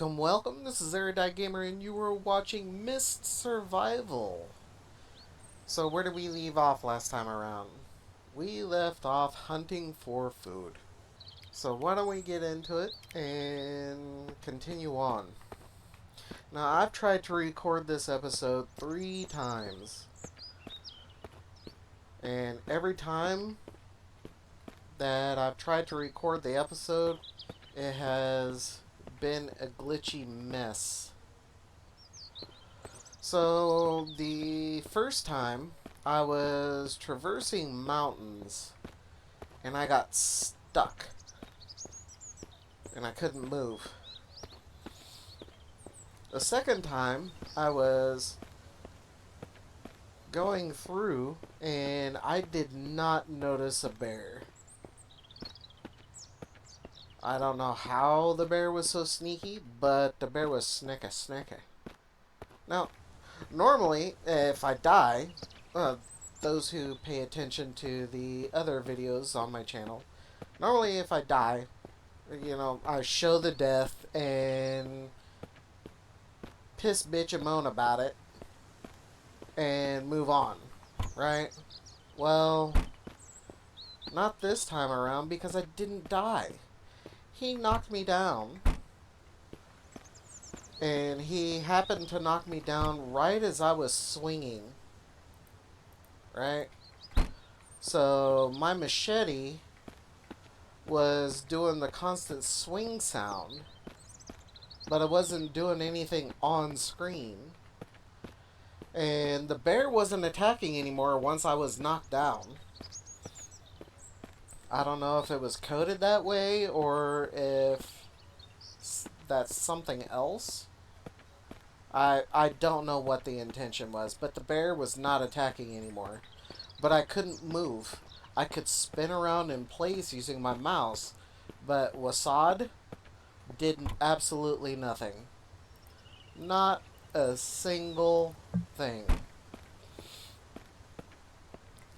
Welcome. This is Erudite Gamer, and you were watching Mist Survival. So, where did we leave off last time around? We left off hunting for food. So, why don't we get into it and continue on? Now, I've tried to record this episode 3 times, and every time that I've tried to record the episode, it has been a glitchy mess. So the first time I was traversing mountains and I got stuck and I couldn't move. The second time I was going through and I did not notice a bear. I don't know how the bear was so sneaky, but the bear was sneaky. Now, normally, if I die, those who pay attention to the other videos on my channel, normally if I die, I show the death and piss, bitch, and moan about it and move on, right? Well, not this time around because I didn't die. He knocked me down, and he happened to knock me down right as I was swinging, right? So my machete was doing the constant swing sound, but it wasn't doing anything on screen. And the bear wasn't attacking anymore once I was knocked down. I don't know if it was coded that way or if that's something else. I don't know what the intention was, but the bear was not attacking anymore. But I couldn't move. I could spin around in place using my mouse, but Wasad did absolutely nothing. Not a single thing.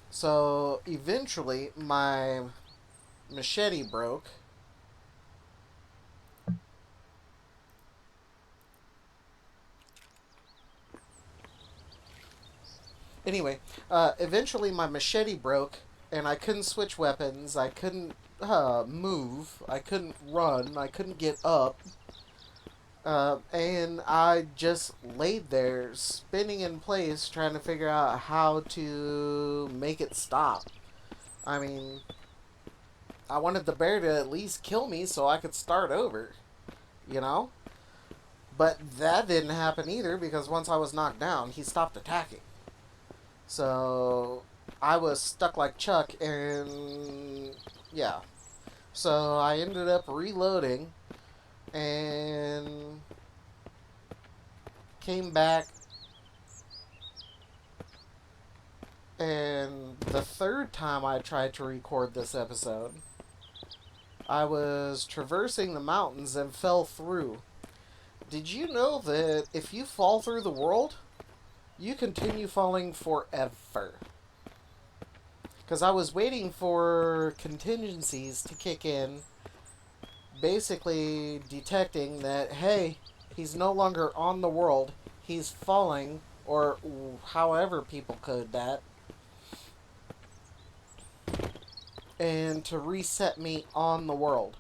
So eventually my machete broke. Anyway, eventually my machete broke, and I couldn't switch weapons. I couldn't move. I couldn't run. I couldn't get up. And I just laid there, spinning in place, trying to figure out how to make it stop. I mean, I wanted the bear to at least kill me so I could start over, you know? But that didn't happen either, because once I was knocked down, he stopped attacking. So I was stuck like Chuck, and yeah. So I ended up reloading and came back. And the third time I tried to record this episode, I was traversing the mountains and fell through. Did you know that if you fall through the world, you continue falling forever? Because I was waiting for contingencies to kick in, basically detecting that, hey, he's no longer on the world, he's falling, or however people code that, and to reset me on the world.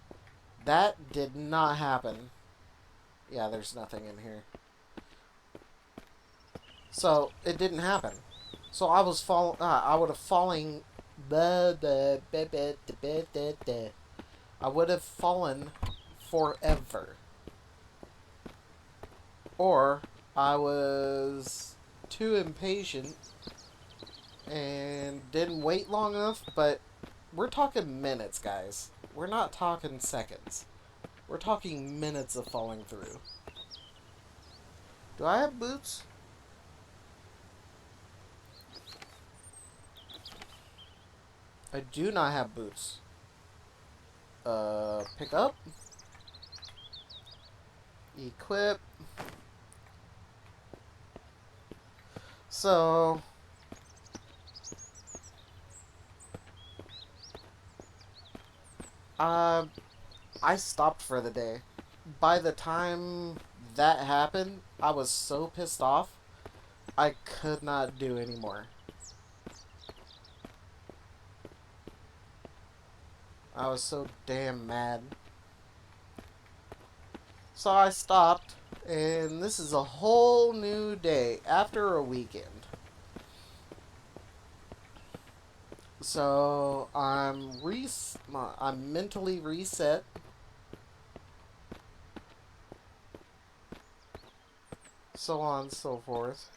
That did not happen. Yeah, there's nothing in here. So it didn't happen. So I was I would have fallen. I would have fallen forever. Or I was too impatient and didn't wait long enough. But we're talking minutes, guys. We're not talking seconds. We're talking minutes of falling through. Do I have boots? I do not have boots. Pick up. Equip. So, I stopped for the day. by the time that happened, I was so pissed off, I could not do anymore. I was so damn mad. So I stopped, and this is a whole new day after a weekend. So I'm mentally reset. So on and so forth.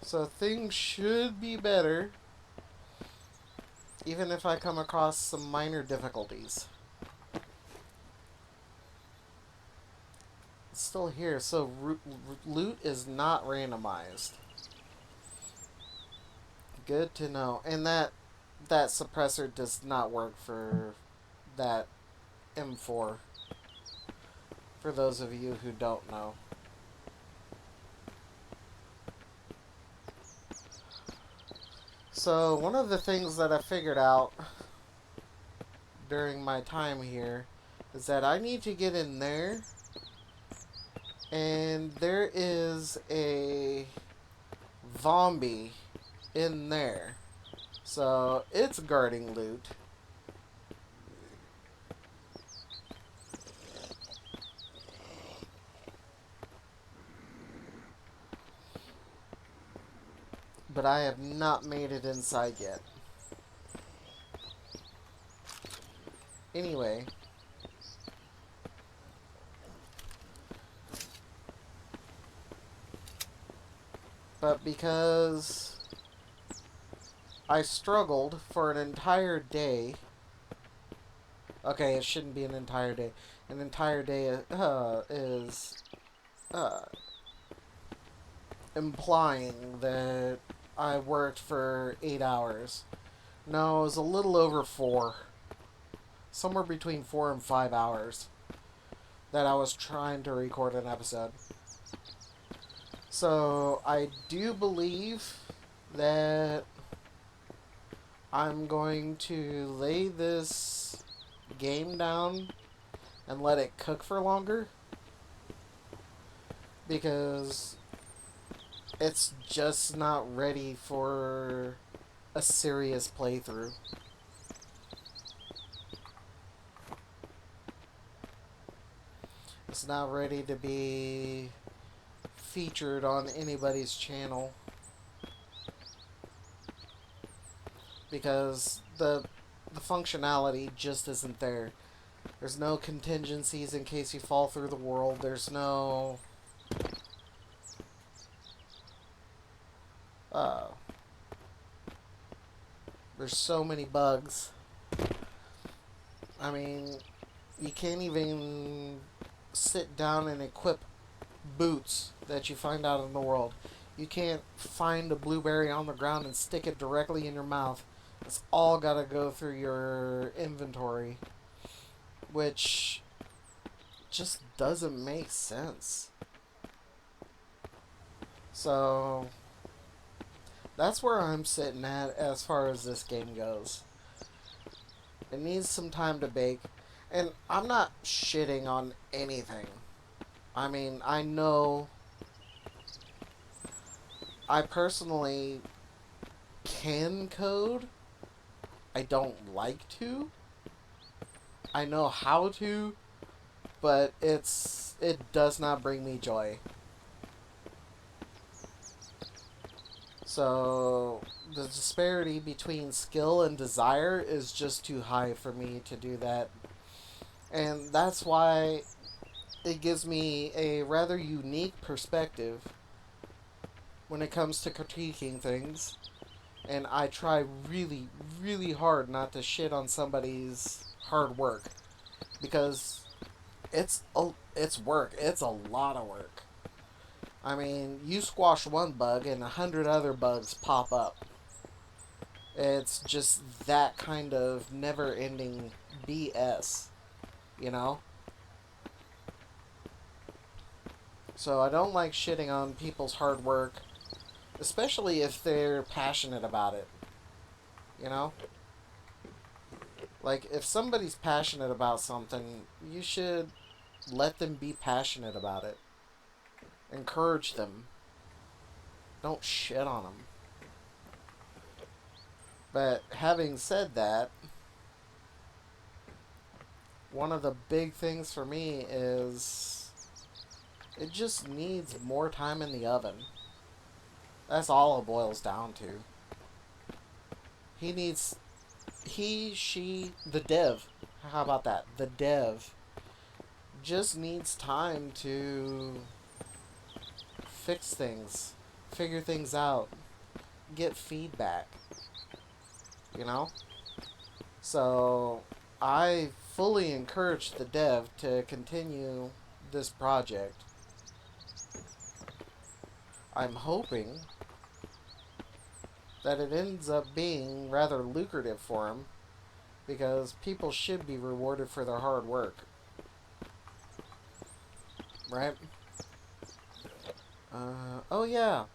So things should be better, even if I come across some minor difficulties. It's still here, so loot is not randomized. Good to know. And that suppressor does not work for that M4. For those of you who don't know. So one of the things that I figured out during my time here is that I need to get in there, and there is a zombie in there. So it's guarding loot. But I have not made it inside yet. Anyway. But because I struggled for an entire day. Okay, it shouldn't be an entire day. An entire day is implying that I worked for 8 hours. No, it was a little over 4. Somewhere between 4 and 5 hours that I was trying to record an episode. So I do believe that I'm going to lay this game down and let it cook for longer, because it's just not ready for a serious playthrough. It's not ready to be featured on anybody's channel, because the functionality just isn't there. There's no contingencies in case you fall through the world. There's no there's so many bugs. I mean, you can't even sit down and equip boots that you find out in the world. You can't find a blueberry on the ground and stick it directly in your mouth. It's all got to go through your inventory, which just doesn't make sense. So that's where I'm sitting at as far as this game goes. It needs some time to bake, and I'm not shitting on anything. I mean, I know I personally can code. I don't like to. I know how to, but it does not bring me joy. So the disparity between skill and desire is just too high for me to do that. And that's why it gives me a rather unique perspective when it comes to critiquing things. And I try really, really hard not to shit on somebody's hard work, because it's work. It's a lot of work. I mean, you squash one bug and 100 other bugs pop up. It's just that kind of never-ending BS, you know? So I don't like shitting on people's hard work, especially if they're passionate about it, you know? Like, if somebody's passionate about something, you should let them be passionate about it. Encourage them. Don't shit on them. But having said that, one of the big things for me is it just needs more time in the oven. That's all it boils down to. He needs, the dev, how about that? The dev just needs time to fix things, figure things out, get feedback, you know? So I fully encourage the dev to continue this project. I'm hoping that it ends up being rather lucrative for him, because people should be rewarded for their hard work. Right? Oh yeah.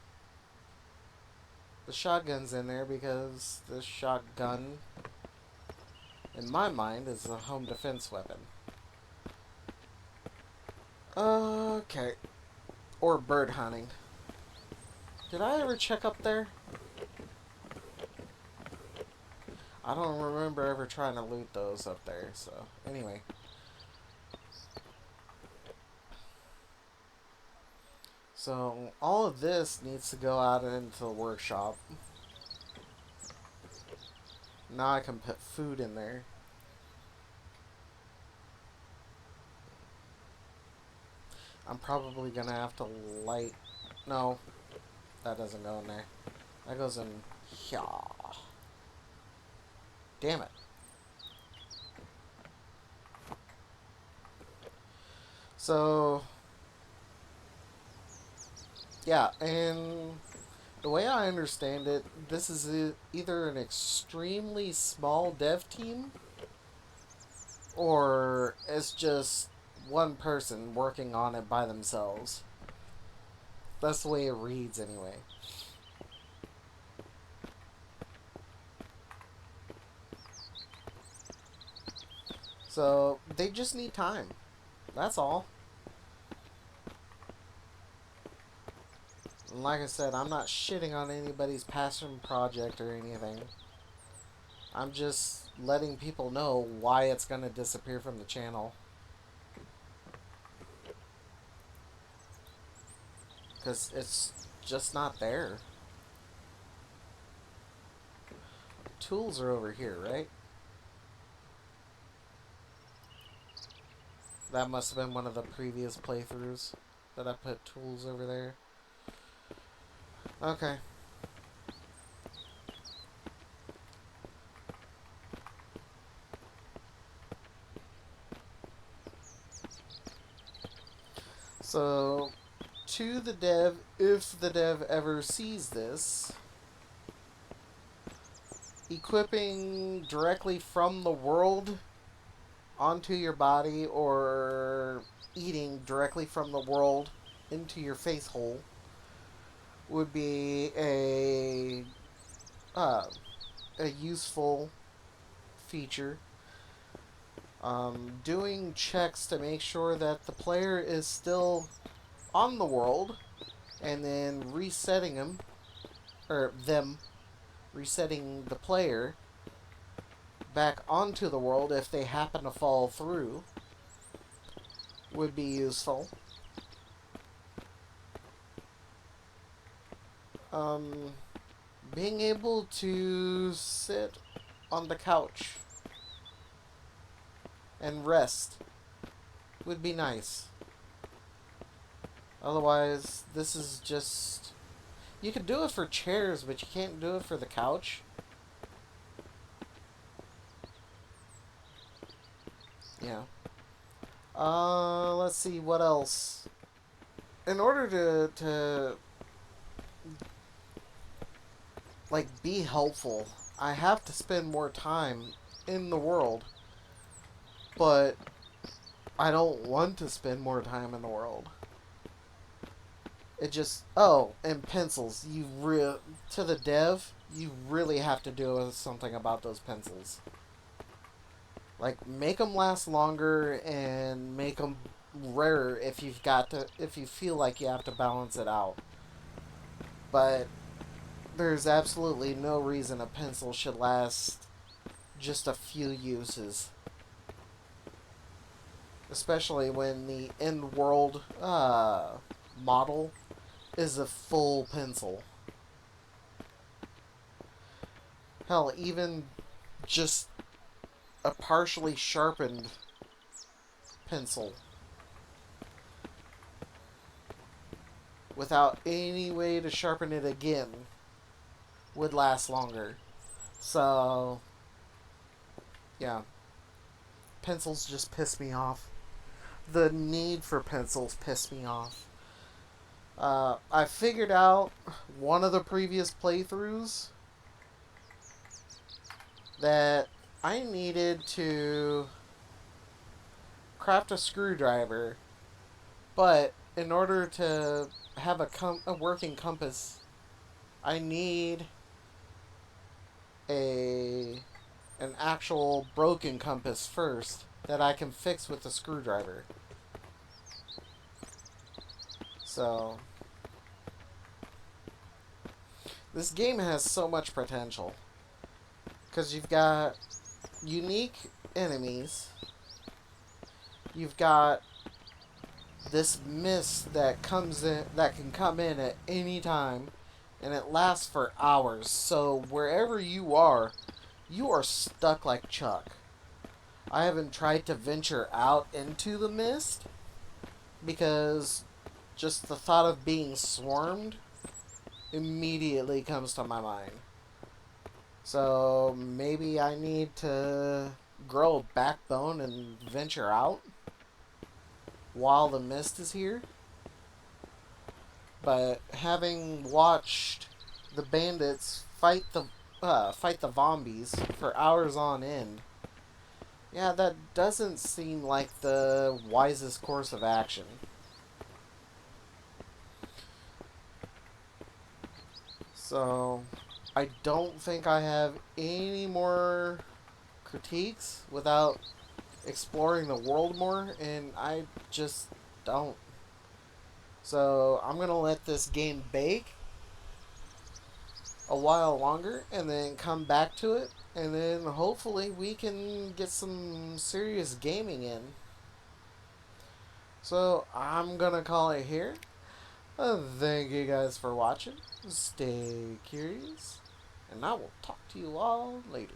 The shotgun's in there because the shotgun, in my mind, is a home defense weapon. Okay. Or bird hunting. Did I ever check up there? I don't remember ever trying to loot those up there, so anyway. So all of this needs to go out into the workshop. Now I can put food in there. I'm probably gonna have to light... No, that doesn't go in there. That goes in here. Damn it. So, yeah, and the way I understand it, this is either an extremely small dev team, or it's just one person working on it by themselves. That's the way it reads anyway. So, they just need time. That's all. And like I said, I'm not shitting on anybody's passion project or anything. I'm just letting people know why it's going to disappear from the channel. Because it's just not there. Tools are over here, right? That must have been one of the previous playthroughs that I put tools over there. Okay. So, to the dev, if the dev ever sees this, equipping directly from the world onto your body, or eating directly from the world into your face hole, would be a useful feature. Doing checks to make sure that the player is still on the world, and then resetting them, or them resetting the player back onto the world if they happen to fall through, would be useful. Being able to sit on the couch and rest would be nice. Otherwise, this is just... You can do it for chairs, but you can't do it for the couch. Yeah. Let's see, what else? In order to like, be helpful, I have to spend more time in the world. But I don't want to spend more time in the world. It just... Oh, and pencils. To the dev, you really have to do something about those pencils. Like, make them last longer and make them rarer if you've got to, if you feel like you have to balance it out. But there's absolutely no reason a pencil should last just a few uses. Especially when the end world model is a full pencil. Hell, even just a partially sharpened pencil without any way to sharpen it again would last longer. So, yeah, pencils just piss me off. The need for pencils piss me off. I figured out one of the previous playthroughs that I needed to craft a screwdriver, but in order to have a working compass, I need a an actual broken compass first that I can fix with the screwdriver. So this game has so much potential because you've got unique enemies. You've got this mist that comes in that can come in at any time and it lasts for hours. So wherever you are stuck like Chuck. I haven't tried to venture out into the mist because just the thought of being swarmed immediately comes to my mind. So maybe I need to grow a backbone and venture out while the mist is here. But having watched the bandits fight the zombies for hours on end, yeah, that doesn't seem like the wisest course of action. So, I don't think I have any more critiques without exploring the world more, and I just don't. So, I'm gonna let this game bake a while longer and then come back to it, and then hopefully we can get some serious gaming in. So, I'm gonna call it here. Thank you guys for watching. Stay curious, and I will talk to you all later.